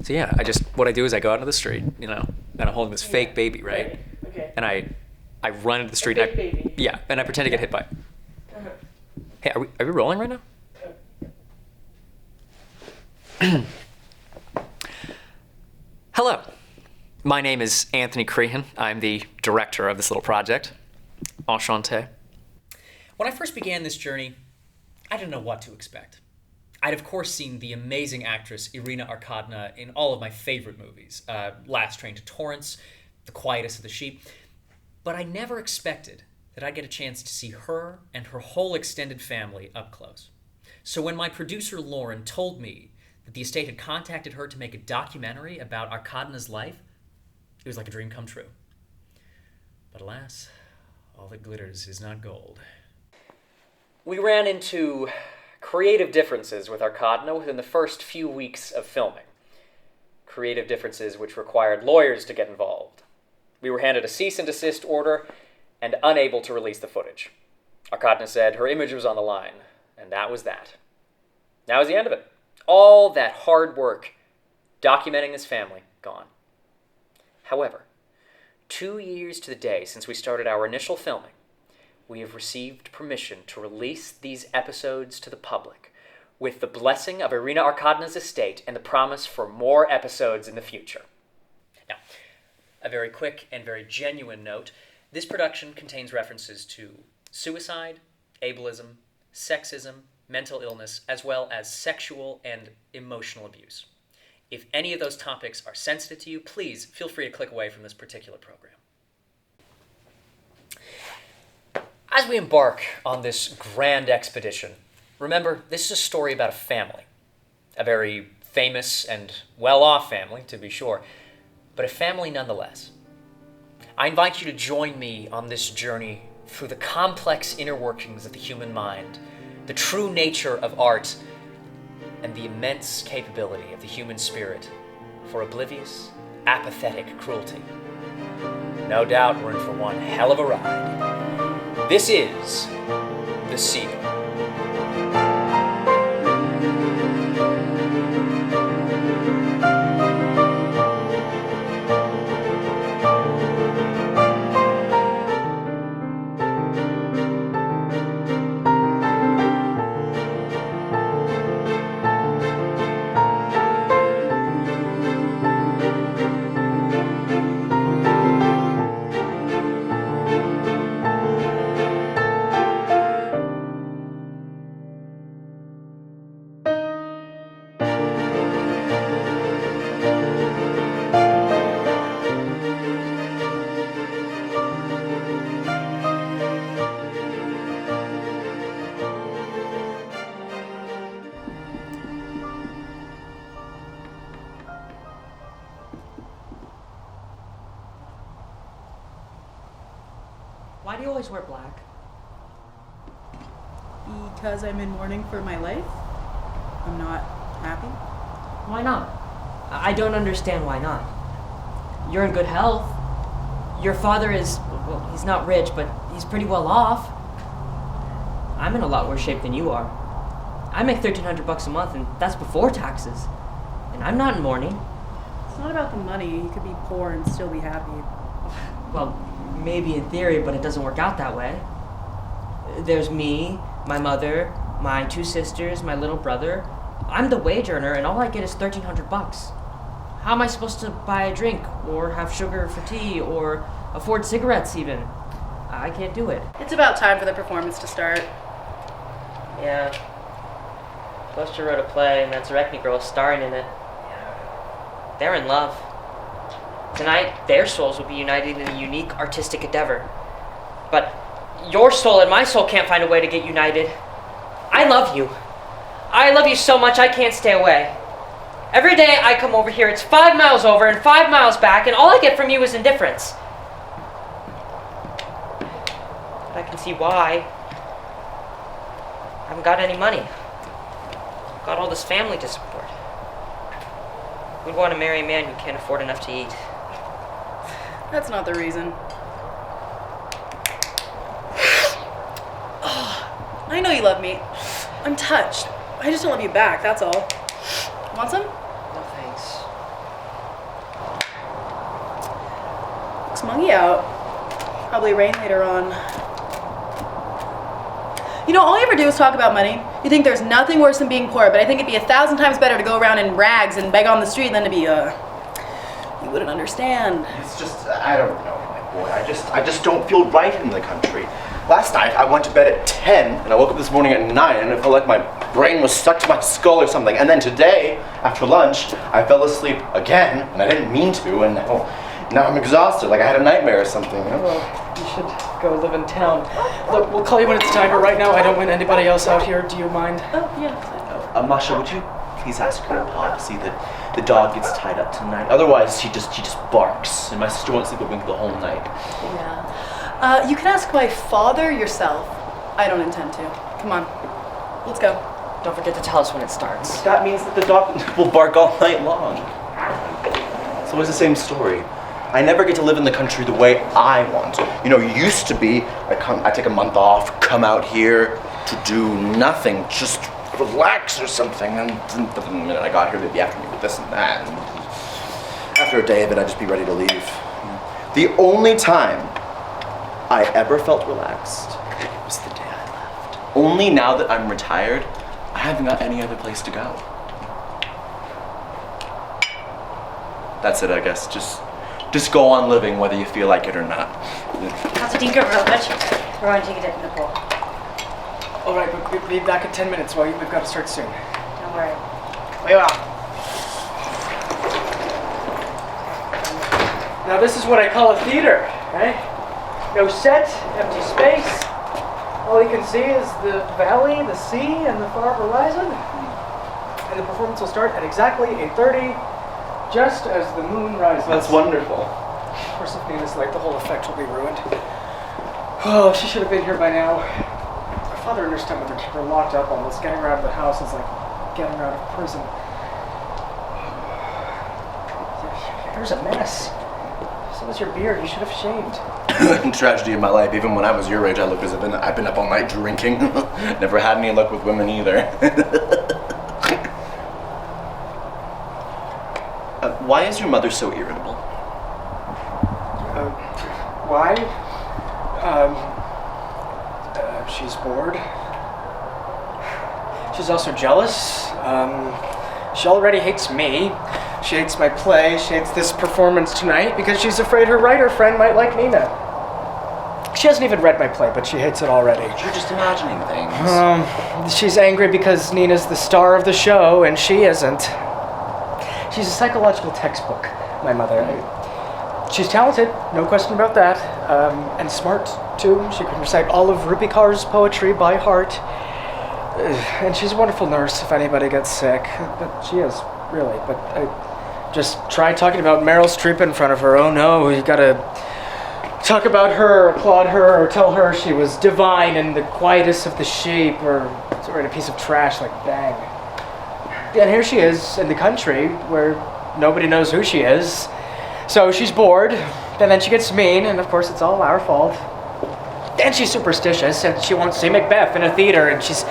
So yeah, what I do is I go out into the street, and I'm holding this fake baby, right? Okay. And I run into the street. Fake baby. Yeah, and I pretend to get hit by it. Uh-huh. Hey, are we rolling right now? Hello, my name is Anthony Crehan. I'm the director of this little project. Enchanté. When I first began this journey, I didn't know what to expect. I'd of course seen the amazing actress Irina Arkadina in all of my favorite movies, Last Train to Torrance, The Quietest of the Sheep, but I never expected that I'd get a chance to see her and her whole extended family up close. So when my producer Lauren told me that the estate had contacted her to make a documentary about Arkadina's life, it was like a dream come true. But alas, all that glitters is not gold. We ran into creative differences with Arkadina within the first few weeks of filming. Creative differences which required lawyers to get involved. We were handed a cease and desist order and unable to release the footage. Arkadina said her image was on the line, and that was that. That was the end of it. All that hard work documenting this family gone. However, 2 years to the day since we started our initial filming, we have received permission to release these episodes to the public with the blessing of Irina Arkadina's estate and the promise for more episodes in the future. Now, a very quick and very genuine note, this production contains references to suicide, ableism, sexism, mental illness, as well as sexual and emotional abuse. If any of those topics are sensitive to you, please feel free to click away from this particular program. As we embark on this grand expedition, remember, this is a story about a family. A very famous and well-off family, to be sure, but a family nonetheless. I invite you to join me on this journey through the complex inner workings of the human mind, the true nature of art, and the immense capability of the human spirit for oblivious, apathetic cruelty. No doubt we're in for one hell of a ride. This is the Seagull. Why do you always wear black? Because I'm in mourning for my life. I'm not happy. Why not? I don't understand why not. You're in good health. Your father is, well, he's not rich, but he's pretty well off. I'm in a lot worse shape than you are. I make $1,300 a month, and that's before taxes. And I'm not in mourning. It's not about the money. You could be poor and still be happy. Well, maybe in theory, but it doesn't work out that way. There's me, my mother, my 2 sisters, my little brother. I'm the wage earner, and all I get is $1,300. How am I supposed to buy a drink, or have sugar for tea, or afford cigarettes even? I can't do it. It's about time for the performance to start. Yeah. Buster wrote a play, and that Zarecki girl is starring in it. They're in love. Tonight, their souls will be united in a unique artistic endeavor. But your soul and my soul can't find a way to get united. I love you. I love you so much I can't stay away. Every day I come over here, it's 5 miles over and 5 miles back, and all I get from you is indifference. But I can see why. I haven't got any money. I've got all this family to support. Who'd want to marry a man who can't afford enough to eat? That's not the reason. I know you love me. I'm touched. I just don't love you back, that's all. Want some? No thanks. smuggy out. Probably rain later on. You know, all you ever do is talk about money. You think there's nothing worse than being poor, but I think it'd be 1,000 times better to go around in rags and beg on the street than to be, you wouldn't understand. It's just, I don't know, my boy. I just don't feel right in the country. Last night, I went to bed at 10, and I woke up this morning at 9, and it felt like my brain was stuck to my skull or something. And then today, after lunch, I fell asleep again, and I didn't mean to, and now I'm exhausted, like I had a nightmare or something. You know? Well, you should go live in town. Look, we'll call you when it's time, but right now I don't want anybody else out here. Do you mind? Oh, yeah. Masha, would you please ask your pa to see that the dog gets tied up tonight? Otherwise, she just barks, and my sister won't sleep a wink the whole night. Yeah. You can ask my father yourself. I don't intend to. Come on. Let's go. Don't forget to tell us when it starts. That means that the dog will bark all night long. It's always the same story. I never get to live in the country the way I want. You know, used to be, I take a month off, come out here to do nothing, just relax or something. And the minute I got here, they'd be after me with this and that. And after a day of it, I'd just be ready to leave. The only time I ever felt relaxed was the day I left. Only now that I'm retired, I haven't got any other place to go. That's it, I guess. Just go on living whether you feel like it or not. Pastor Dinker, Robert. We're going to take a dip in the pool. All right, but we'll be back in 10 minutes. Well, we've got to start soon. Don't worry. We will. Now this is what I call a theater, right? No set, empty space. All you can see is the valley, the sea, and the far horizon. And the performance will start at exactly 8:30, just as the moon rises. That's wonderful. Of course, if Nina's late, the whole effect will be ruined. Oh, she should have been here by now. My father understood with her keep her locked up almost. Getting her out of the house is like getting her out of prison. Here's a mess. So is your beard. You should have shaved. Tragedy of my life. Even when I was your age, I look as if I've been up all night drinking. Never had any luck with women either. Why is your mother so irritable? Why? She's bored. She's also jealous. She already hates me. She hates my play. She hates this performance tonight because she's afraid her writer friend might like Nina. She hasn't even read my play, but she hates it already. You're just imagining things. She's angry because Nina's the star of the show and she isn't. She's a psychological textbook, my mother. She's talented, no question about that, and smart too. She can recite all of Rupi Kaur's poetry by heart. And she's a wonderful nurse if anybody gets sick. But she is, really. But I just tried talking about Meryl Streep in front of her. Oh no, you gotta talk about her, or applaud her, or tell her she was divine and the quietest of the sheep, or write a piece of trash like bang. And here she is in the country where nobody knows who she is. So she's bored, and then she gets mean, and of course it's all our fault. And she's superstitious, and she won't see Macbeth in a theater, and she's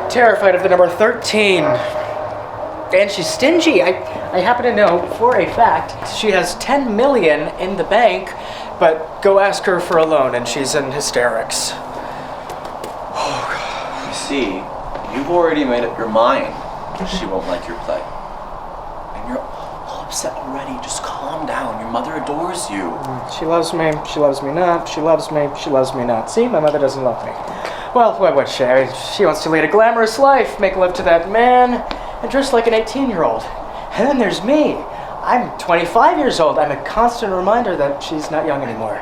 terrified of the number 13. And she's stingy. I happen to know for a fact she has 10 million in the bank, but go ask her for a loan, and she's in hysterics. You see, you've already made up your mind. She won't like your play. And you're all upset already. Just calm down. Your mother adores you. She loves me not. She loves me not. See, my mother doesn't love me. Well, what would she? She wants to lead a glamorous life, make love to that man, and dress like an 18-year-old. And then there's me. I'm 25 years old. I'm a constant reminder that she's not young anymore.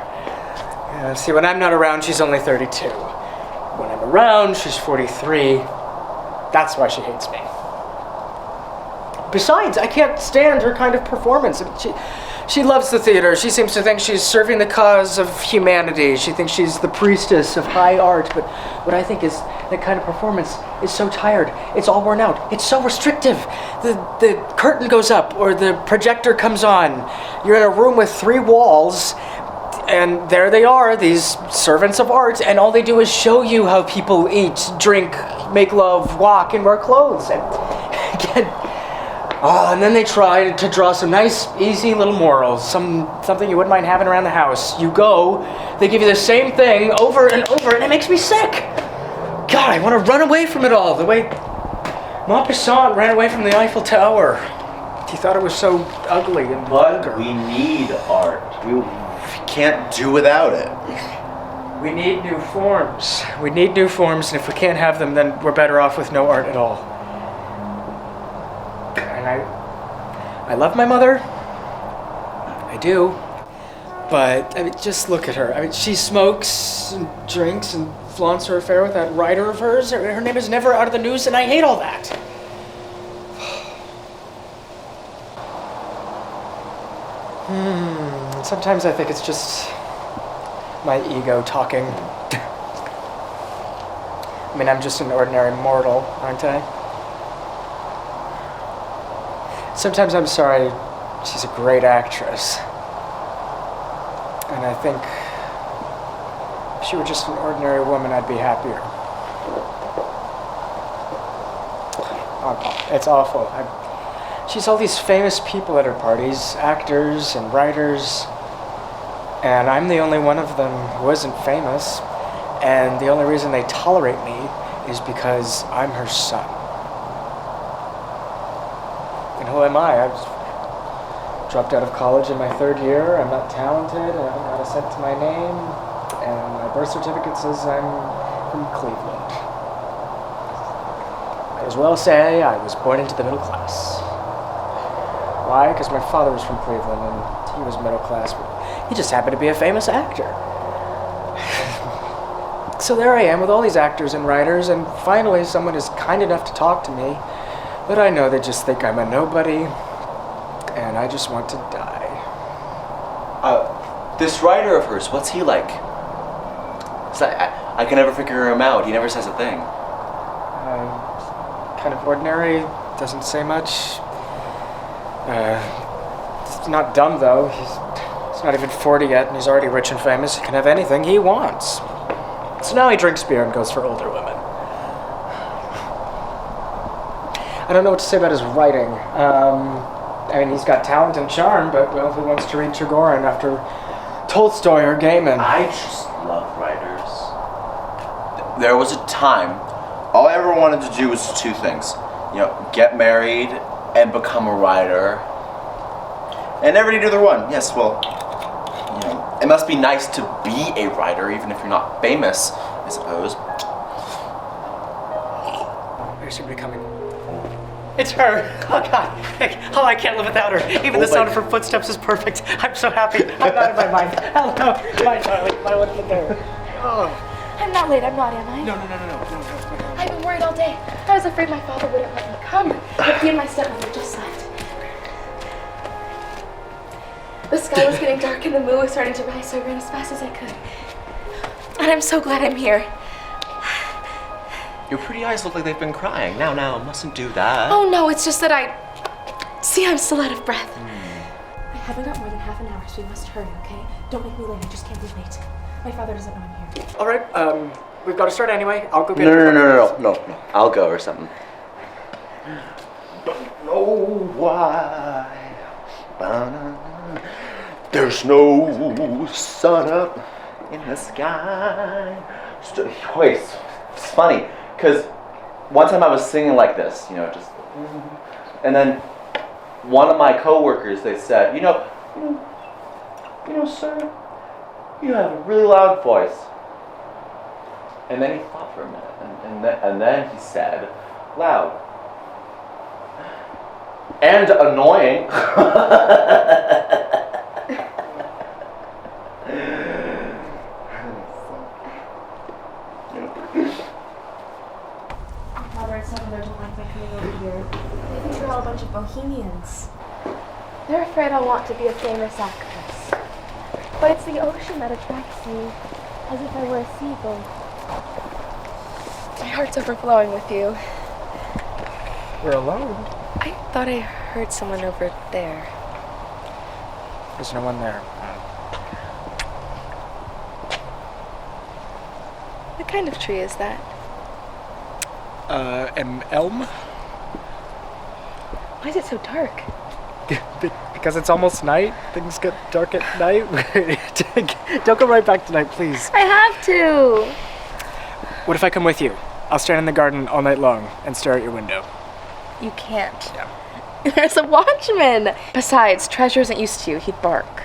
See, when I'm not around, she's only 32. When I'm around, she's 43. That's why she hates me. Besides, I can't stand her kind of performance. She loves the theater. She seems to think she's serving the cause of humanity. She thinks she's the priestess of high art. But what I think is that kind of performance is so tired. It's all worn out. It's so restrictive. The curtain goes up or the projector comes on. You're in a room with 3 walls, and there they are, these servants of art, and all they do is show you how people eat, drink, make love, walk, and wear clothes. And again, And then they try to draw some nice, easy little morals, something you wouldn't mind having around the house. You go, they give you the same thing over and over, and it makes me sick. God, I want to run away from it all, the way Maupassant ran away from the Eiffel Tower. He thought it was so ugly and vulgar. But we need art. We can't do without it. We need new forms. We need new forms, and if we can't have them, then we're better off with no art at all. And I love my mother. I do. But, I mean, just look at her. I mean, she smokes and drinks and flaunts her affair with that writer of hers. Her name is never out of the news, and I hate all that. Sometimes I think it's just my ego talking. I mean, I'm just an ordinary mortal, aren't I? Sometimes I'm sorry she's a great actress. And I think if she were just an ordinary woman, I'd be happier. It's awful. She's all these famous people at her parties, actors and writers, and I'm the only one of them who isn't famous, and the only reason they tolerate me is because I'm her son. And who am I? I've dropped out of college in my 3rd year. I'm not talented. I haven't got a cent to my name. And my birth certificate says I'm from Cleveland. I as well say I was born into the middle class. Why? Because my father was from Cleveland and he was middle class, but he just happened to be a famous actor. So there I am with all these actors and writers, and finally someone is kind enough to talk to me, but I know they just think I'm a nobody, and I just want to die. This writer of hers, what's he like? 'Cause I can never figure him out. He never says a thing. Kind of ordinary, doesn't say much. He's not dumb though. He's not even 40 yet, and he's already rich and famous. He can have anything he wants. So now he drinks beer and goes for older women. I don't know what to say about his writing. I mean, he's got talent and charm, but, well, who wants to read Trigorin after Tolstoy or Gaiman? I just love writers. There was a time, all I ever wanted to do was 2 things. You know, get married and become a writer. And never did either one. Yes, well, you know, it must be nice to be a writer, even if you're not famous, I suppose. There's somebody coming. It's her. Oh, God. Oh, I can't live without her. Even the sound of her footsteps is perfect. I'm so happy. I'm out of my mind. Hello, my darling, my little girl. Oh. I'm not late, I'm not, am I? No. I've been worried all day. I was afraid my father wouldn't let me come, but he and my stepmother just left. The sky was getting dark and the moon was starting to rise, so I ran as fast as I could. And I'm so glad I'm here. Your pretty eyes look like they've been crying. Now, mustn't do that. Oh no, it's just that See, I'm still out of breath. I haven't got more than half an hour, so we must hurry, okay? Don't make me late, I just can't be late. My father doesn't know I'm here. All right, we've got to start anyway. I'll go get her. No. I'll go or something. Don't know why. There's no sun up in the sky. Wait, it's funny, because one time I was singing like this, you know, just, and then one of my coworkers, they said, you know, sir, you have a really loud voice. And then he thought for a minute, and then he said, loud. And annoying. Father and stepmother don't like my coming over here. They think we're all a bunch of bohemians. They're afraid I'll want to be a famous actress. But it's the ocean that attracts me, as if I were a seagull. My heart's overflowing with you. We're alone. I thought I heard someone over there. There's no one there. What kind of tree is that? An elm? Why is it so dark? Because it's almost night. Things get dark at night. Don't go right back tonight, please. I have to. What if I come with you? I'll stand in the garden all night long and stare at your window. You can't. Yeah. There's a watchman. Besides, Treasure isn't used to you. He'd bark.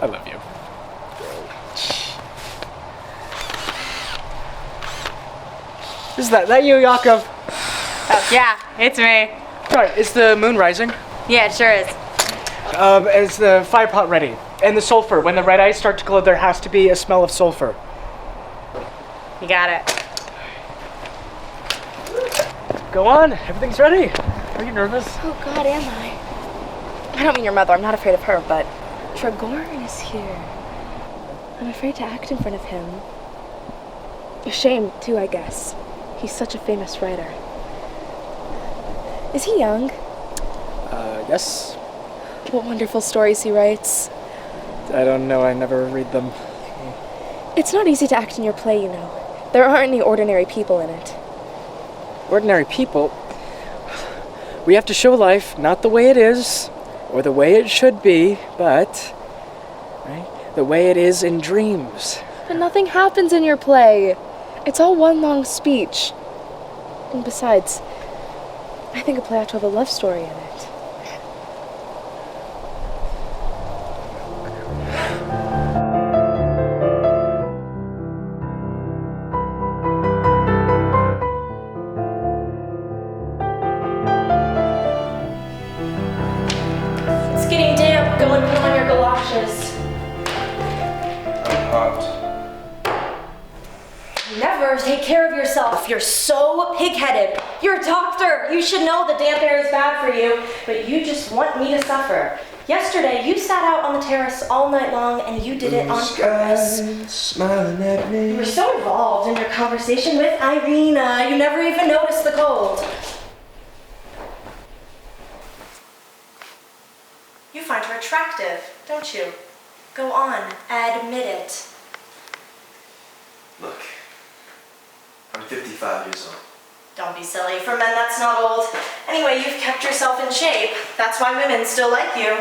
I love you. Is that you, Yakov? Oh, yeah, it's me. Right, is the moon rising? Yeah, it sure is. Is the fire pot ready? And the sulfur, when the red eyes start to glow, there has to be a smell of sulfur. You got it. Go on, everything's ready. Are you nervous? Oh God, am I? I don't mean your mother. I'm not afraid of her, but Dragorn is here. I'm afraid to act in front of him. Ashamed too, I guess. He's such a famous writer. Is he young? Yes. What wonderful stories he writes. I don't know, I never read them. It's not easy to act in your play, you know. There aren't any ordinary people in it. Ordinary people? We have to show life not the way it is, or the way it should be, but, right, the way it is in dreams. But nothing happens in your play. It's all one long speech. And besides, I think a play ought to have a love story in it. It's getting damp. Go and put on your galoshes. I'm hot. Never take care of yourself. You're so pig-headed. You're a doctor. You should know the damp air is bad for you, but you just want me to suffer. Yesterday, you sat out on the terrace all night long, and you did it on purpose. Smiling at me. You were so involved in your conversation with Irina, you never even noticed the cold. You find her attractive, don't you? Go on, admit it. Look, I'm 55 years old. Don't be silly. For men, that's not old. Anyway, you've kept yourself in shape. That's why women still like you.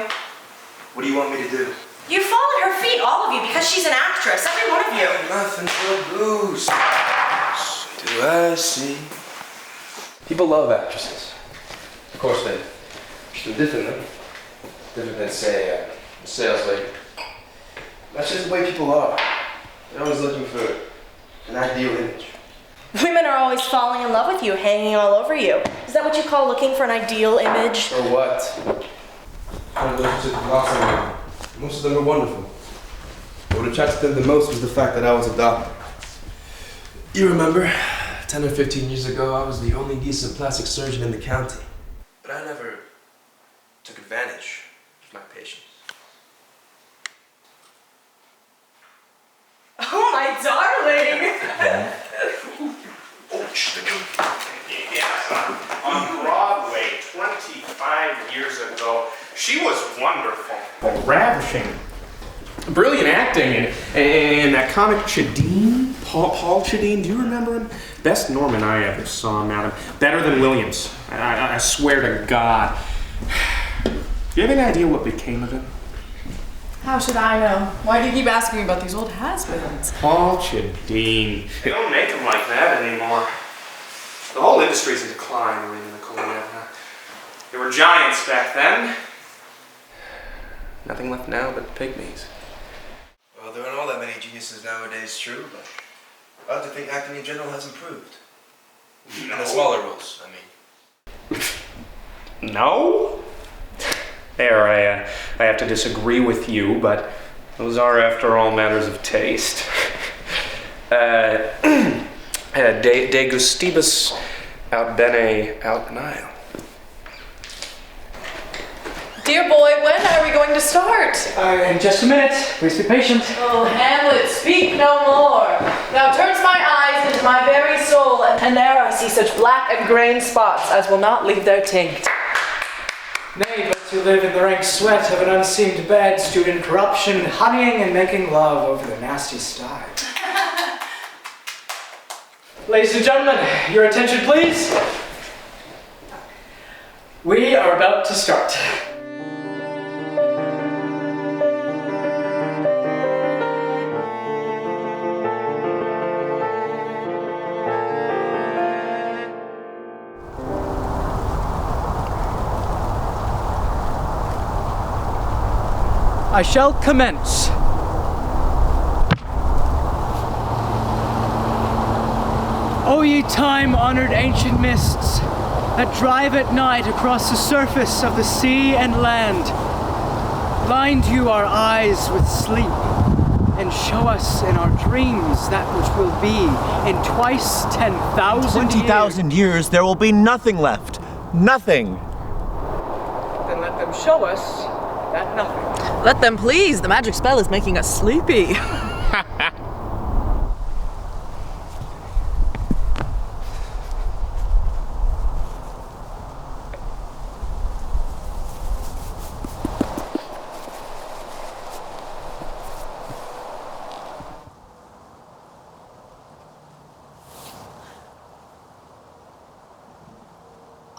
What do you want me to do? You fall at her feet, all of you, because she's an actress. Every one of you. Nothing to lose. Do I see? People love actresses. Of course they do differently. Different than, say, a sales lady. That's just the way people are. They're always looking for an ideal image. Women are always falling in love with you, hanging all over you. Is that what you call looking for an ideal image? Or what? I looked at lots of women. Most of them were wonderful. What attracted them the most was the fact that I was a doctor. You remember, 10 or 15 years ago, I was the only decent plastic surgeon in the county. But I never took advantage of my patients. Oh, my darling! Yes, on Broadway 25 years ago. She was wonderful. Ravishing. Brilliant acting. And that comic Chadine, Paul Chadine, do you remember him? Best Norman I ever saw, madam. Better than Williams. I swear to God. Do you have any idea what became of him? How should I know? Why do you keep asking me about these old has-beens? Paul Chadine. They don't make them like that anymore. The whole industry's in decline, Marina Nikolaevna. There were giants back then. Nothing left now but pygmies. Well, there aren't all that many geniuses nowadays, true, but I like to think acting in general has improved. No. In the smaller roles, I mean. No? There, I have to disagree with you, but those are, after all, matters of taste. De gustibus aut bene aut nihil. Dear boy, when are we going to start? In just a minute. Please be patient. Oh, Hamlet, speak no more. Thou turnst my eyes into my very soul, and there I see such black and grain spots as will not leave their taint. Nay, but to live in the rank sweat of an unseamed bed, stewed in corruption, honeying and making love over the nasty sty. Ladies and gentlemen, your attention please. We are about to start. I shall commence. O ye time-honored ancient mists that drive at night across the surface of the sea and land, blind you our eyes with sleep, and show us in our dreams that which will be in twice 10,000 20,000 years, there will be nothing left. Nothing. Then let them show us that nothing. Let them please. The magic spell is making us sleepy.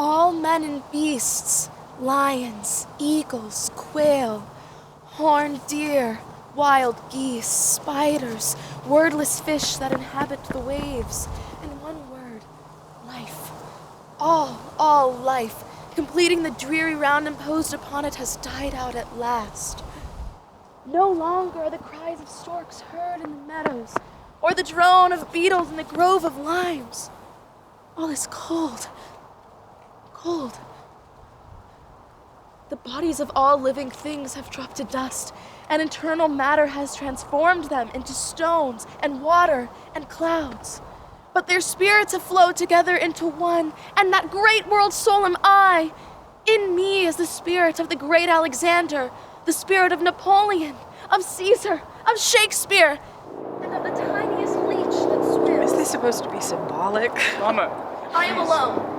All men and beasts, lions, eagles, quail, horned deer, wild geese, spiders, wordless fish that inhabit the waves, and one word, life. All life, completing the dreary round imposed upon it, has died out at last. No longer are the cries of storks heard in the meadows, or the drone of beetles in the grove of limes. All is cold. Cold. The bodies of all living things have dropped to dust, and internal matter has transformed them into stones and water and clouds. But their spirits have flowed together into one, and that great world soul am I. In me is the spirit of the great Alexander, the spirit of Napoleon, of Caesar, of Shakespeare, and of the tiniest leech that swims. Is this supposed to be symbolic? Mama. I am alone.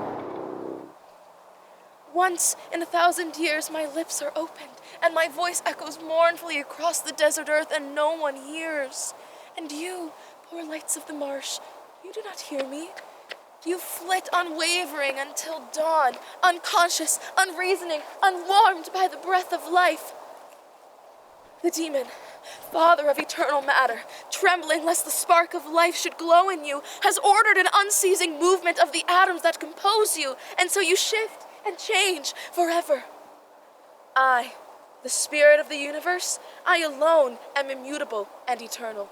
Once in 1,000 years my lips are opened, and my voice echoes mournfully across the desert earth, and no one hears. And you, poor lights of the marsh, you do not hear me. You flit unwavering until dawn, unconscious, unreasoning, unwarmed by the breath of life. The demon, father of eternal matter, trembling lest the spark of life should glow in you, has ordered an unceasing movement of the atoms that compose you, and so you shift and change forever. I, the spirit of the universe, I alone am immutable and eternal.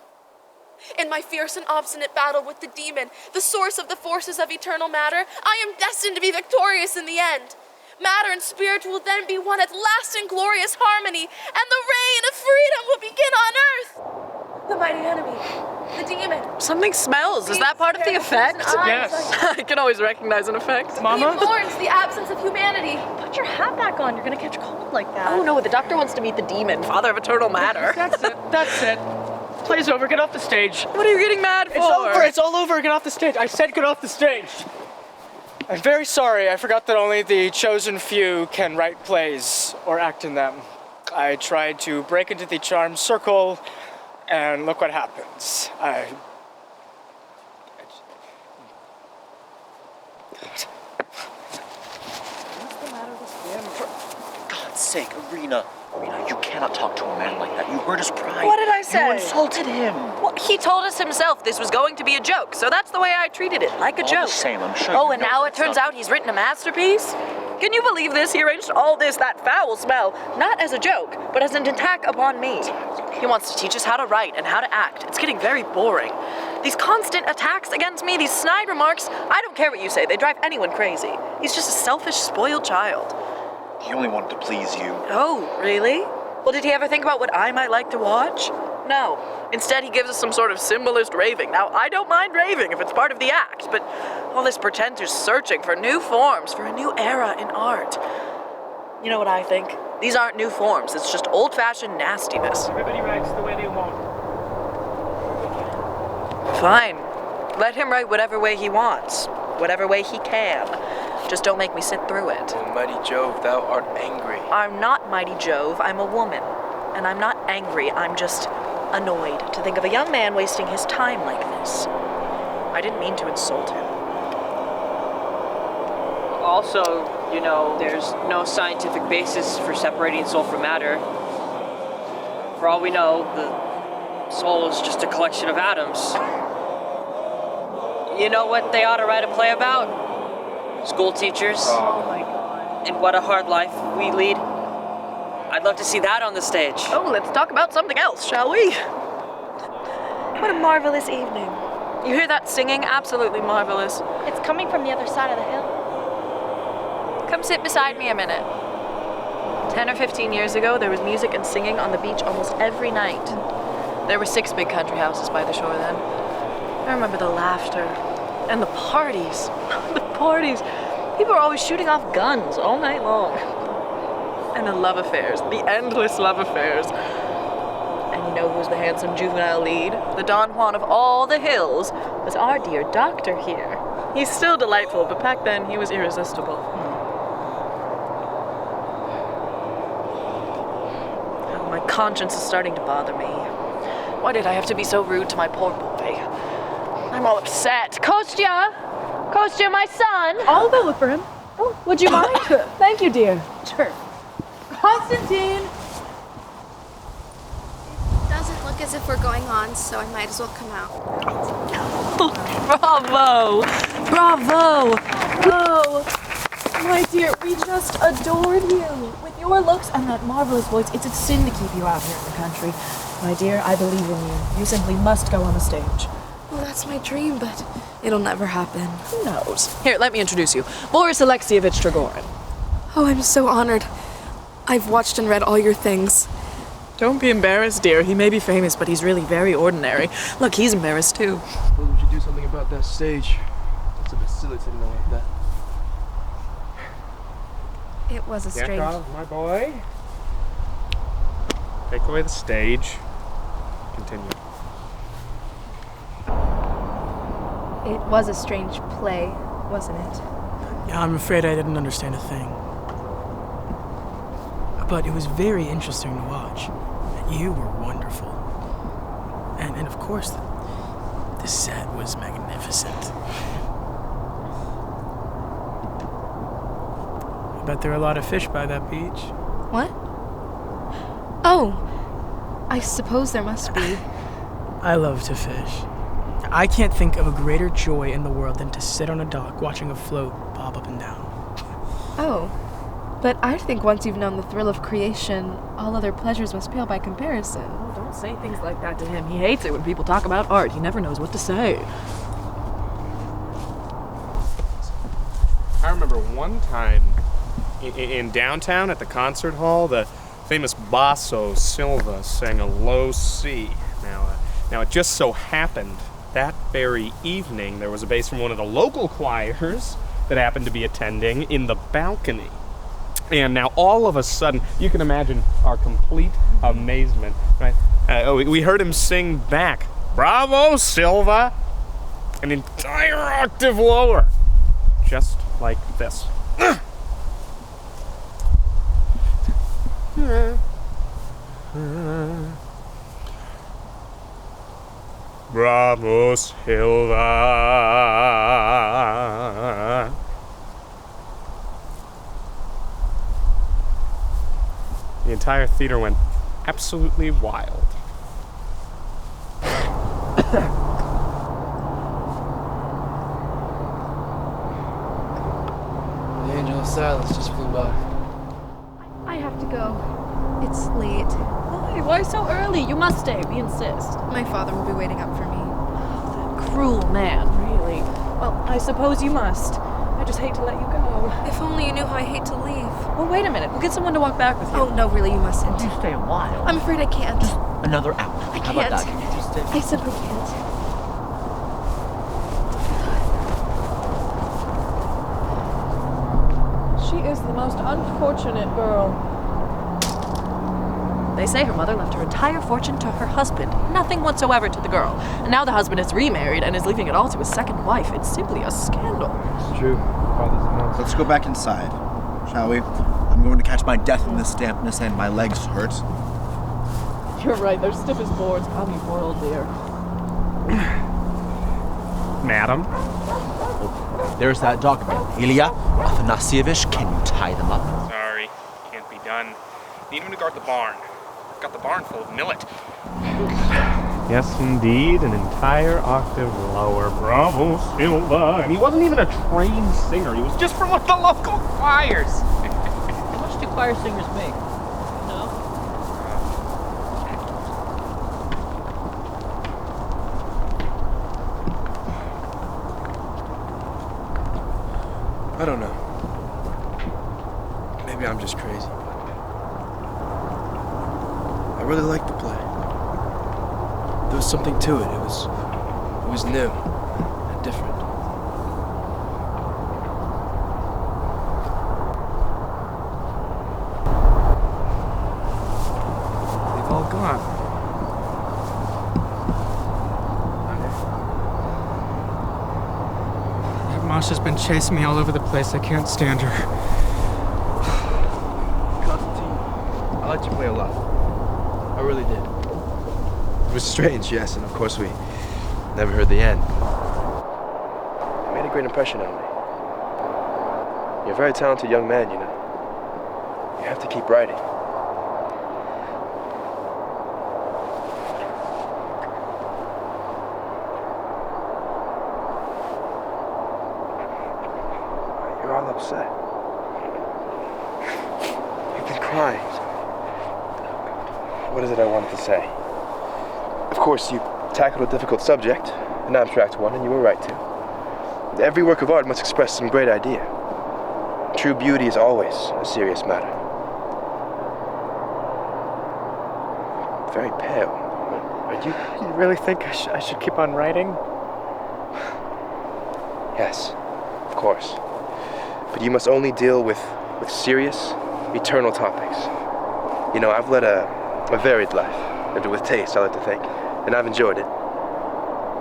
In my fierce and obstinate battle with the demon, the source of the forces of eternal matter, I am destined to be victorious in the end. Matter and spirit will then be one at last in glorious harmony, and the reign of freedom will begin on earth. The mighty enemy, the demon. Something smells. Is that part of the effect? Yes. I can always recognize an effect. Mama? He mourns the absence of humanity. Put your hat back on. You're gonna catch cold like that. Oh no, the doctor wants to meet the demon, father of eternal matter. That's it. That's it. Play's over. Get off the stage. What are you getting mad for? It's over. It's all over. Get off the stage. I said get off the stage. I'm very sorry. I forgot that only the chosen few can write plays or act in them. I tried to break into the charmed circle, and look what happens. For God's sake, Arena, you cannot talk to a man like that. You hurt his pride. What did I say? You insulted him. Well, he told us himself this was going to be a joke, so that's the way I treated it, like a All joke. the same, I'm sure. Oh, you and know now that's it turns not- out he's written a masterpiece? Can you believe this? He arranged all this, that foul smell, not as a joke, but as an attack upon me. He wants to teach us how to write and how to act. It's getting very boring. These constant attacks against me, these snide remarks, I don't care what you say, they drive anyone crazy. He's just a selfish, spoiled child. He only wanted to please you. Oh, really? Well, did he ever think about what I might like to watch? No. Instead, he gives us some sort of symbolist raving. Now, I don't mind raving if it's part of the act, but all this pretentious searching for new forms, for a new era in art. You know what I think? These aren't new forms, it's just old-fashioned nastiness. Everybody writes the way they want. Fine. Let him write whatever way he wants, whatever way he can. Just don't make me sit through it. Almighty Jove, thou art angry. I'm not Mighty Jove, I'm a woman. And I'm not angry, I'm just annoyed to think of a young man wasting his time like this. I didn't mean to insult him. Also, You know, there's no scientific basis for separating soul from matter. For all we know, the soul is just a collection of atoms. You know what they ought to write a play about? School teachers. Oh my god. And what a hard life we lead. I'd love to see that on the stage. Oh, let's talk about something else, shall we? What a marvelous evening. You hear that singing? Absolutely marvelous. It's coming from the other side of the hill. Come sit beside me a minute. 10 or 15 years ago, there was music and singing on the beach almost every night. There were 6 big country houses by the shore then. I remember the laughter and the parties. The parties. People were always shooting off guns all night long. And the love affairs, the endless love affairs. And you know who's the handsome juvenile lead? The Don Juan of all the hills was our dear doctor here. He's still delightful, but back then he was irresistible. Oh, my conscience is starting to bother me. Why did I have to be so rude to my poor boy? I'm all upset. Kostya! Kostya, my son! I'll go look for him. Oh, would you mind? Thank you, dear. Sure. Constantine! It doesn't look as if we're going on, so I might as well come out. Bravo! Bravo! Oh, my dear, we just adored you. With your looks and that marvelous voice, it's a sin to keep you out here in the country. My dear, I believe in you. You simply must go on the stage. Well, that's my dream, but it'll never happen. Who knows? Here, let me introduce you. Boris Alexievich Trigorin. Oh, I'm so honored. I've watched and read all your things. Don't be embarrassed, dear. He may be famous, but he's really very ordinary. Look, he's embarrassed too. Well, we should do something about that stage. It's a facilitating like that. It was a strange... Yakov, my boy. Take away the stage. Continue. It was a strange play, wasn't it? Yeah, I'm afraid I didn't understand a thing. But it was very interesting to watch. You were wonderful. And of course, the set was magnificent. I bet there are a lot of fish by that beach. What? Oh, I suppose there must be. I love to fish. I can't think of a greater joy in the world than to sit on a dock watching a float bob up and down. Oh, but I think once you've known the thrill of creation, all other pleasures must pale by comparison. Oh, don't say things like that to him. He hates it when people talk about art. He never knows what to say. I remember one time in downtown at the concert hall, the famous basso Silva sang a Low C. Now it just so happened that very evening there was a bass from one of the local choirs that happened to be attending in the balcony. And now all of a sudden, you can imagine our complete amazement, right? We heard him sing back, "Bravo, Silva!" an entire octave lower, just like this. Bravo, Silva. The entire theater went absolutely wild. The angel of silence just flew by. I have to go. It's late. Why so early? You must stay. We insist. My father will be waiting up for me. That cruel man, really. Well, I suppose you must. I just hate to let you go. If only you knew how I hate to leave. Well, wait a minute. We'll get someone to walk back with you. Oh, no, really, you mustn't. You stay a while. I'm afraid I can't. Another hour. I How about can't. that? Can you just stay? I simply can't. She is the most unfortunate girl. They say her mother left her entire fortune to her husband, nothing whatsoever to the girl. And now the husband is remarried and is leaving it all to his second wife. It's simply a scandal. It's true. Father's a monster. Let's go back inside, shall we? I'm going to catch my death in this dampness and my legs hurt. You're right, they're stiff as boards. I'll be boiled, dear. Madam, Oh, there's that dogman. Ilya Afanasievich, can you tie them up? Sorry, can't be done. Need him to guard the barn. Got the barn full of millet. Yes, indeed, an entire octave lower. Bravo, Silva. And he wasn't even a trained singer. He was just from one of the local choirs. How much do choir singers make? No? I don't know. Maybe I'm just crazy. I really liked the play. There was something to it. It was new and different. They've all gone. Masha's been chasing me all over the place. I can't stand her. Constantine, I liked you play a lot. I really did. It was strange, yes, and of course we never heard the end. It made a great impression on me. You're a very talented young man, you know. You have to keep writing. You're all upset. You've been crying. What is it I wanted to say? Of course, you tackled a difficult subject, an abstract one, and you were right to. Every work of art must express some great idea. True beauty is always a serious matter. Very pale. Are you? You really think I should keep on writing? Yes, of course. But you must only deal with serious, eternal topics. You know, I've led a varied life, lived it with taste, I like to think, and I've enjoyed it.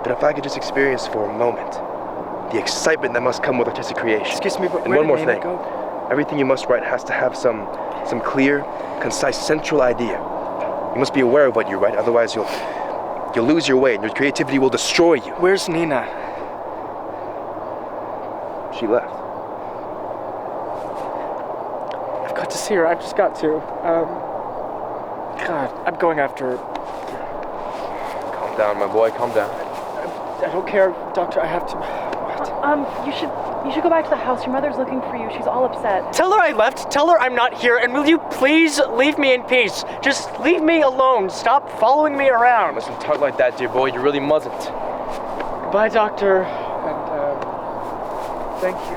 But if I could just experience for a moment the excitement that must come with artistic creation. Excuse me, but and where one more did thing. Nina go? Everything you must write has to have some clear, concise, central idea. You must be aware of what you write, otherwise you'll lose your way and your creativity will destroy you. Where's Nina? She left. I've got to see her. I've just got to. God, I'm going after her. Calm down, my boy, calm down. I don't care, Doctor. I have to. You should go back to the house. Your mother's looking for you. She's all upset. Tell her I left. Tell her I'm not here. And will you please leave me in peace? Just leave me alone. Stop following me around. Listen, talk like that, dear boy. You really mustn't. Goodbye, Doctor. And, thank you.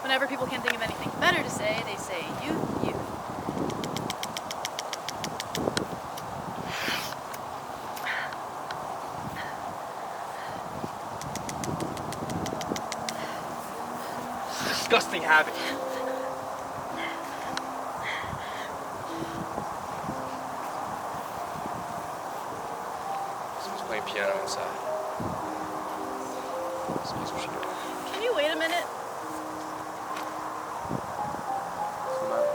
Whenever people can't think of anything better to say, they say youth. Disgusting habit. Someone's playing piano inside. Someone's what she doing. Can you wait a minute? What's the matter?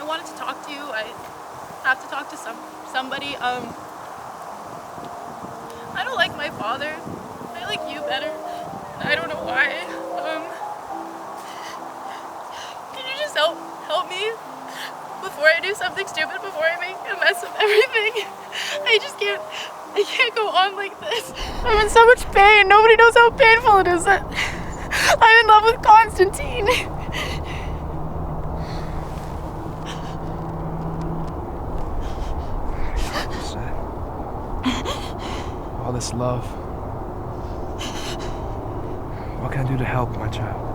I wanted to talk to you. I have to talk to somebody. I don't like my father. I like you better. I don't know why. Can you just help me before I do something stupid, before I make a mess of everything? I can't go on like this. I'm in so much pain. Nobody knows how painful it is. I'm in love with Constantine. All this love. What can I do to help, my child?